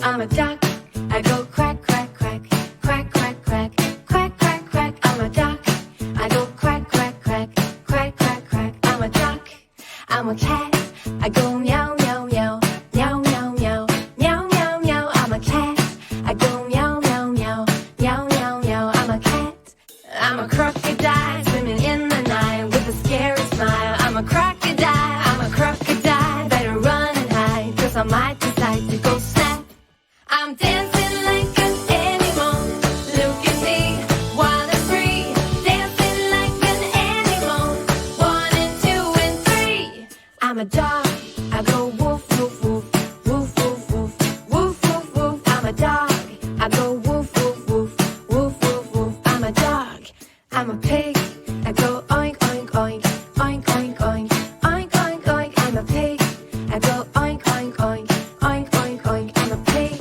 I'm a duck. I go quack, quack, quack, quack, quack, quack, quack, quack, quack. I'm a duck. I go quack, quack, quack, quack, quack, quack. I'm a duck. I'm a cat. I go meow, meow, meow, meow, meow, meow, meow, meow, meow. I'm a cat. I go meow, meow, meow, meow, meow, meow. I'm a cat. I'm a crocodile swimming in the Nile with a scary smile. I'm a crocodile. I'm a crocodile. Better run and hide, 'cause I might decide to go snap. I'm dancing like an animal. Look at me, wild and free. Dancing like an animal. 1 and 2 and 3. I'm a dog. I go woof, woof, woof, woof, woof, woof, woof, woof, woof. I'm a dog. I go woof, woof, woof, woof, woof, woof. I'm a dog. I'm a pig. I go oink, oink, oink, oink, oink, oink, oink, oink, oink. I'm a pig. I go oink, oink, oink, oink, oink, oink. I'm a pig.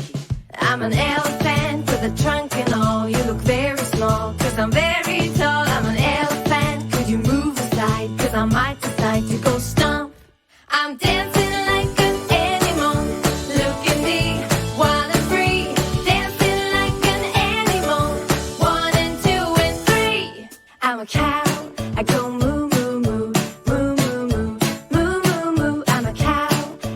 I'm an elephant with a trunk and all. You look very small, 'cause I'm very tall. I'm an elephant. Could you move aside? 'Cause I might decide to go stomp. I'm dancing like an animal. Look at me, wild and free. Dancing like an animal. 1 and 2 and 3. I'm a cow. I go moo, moo, moo, moo, moo, moo, moo, moo, moo. I'm a cow.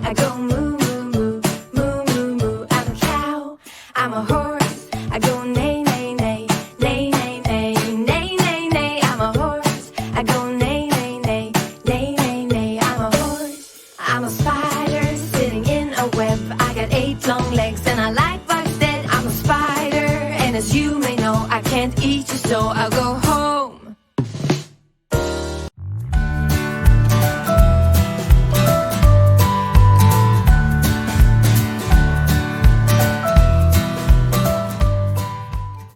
I go moo, moo, moo, moo, moo, moo. I'm a cow. I'm a horse. I go neigh, neigh, neigh, neigh, neigh, neigh, neigh, neigh, neigh. I'm a horse. I go neigh, neigh, neigh, neigh, neigh, neigh. I'm a horse. I'm a spider sitting in a web. I got 8 long legs and I like bugs dead. I'm a spider, and as you may know, I can't eat you, so I'll go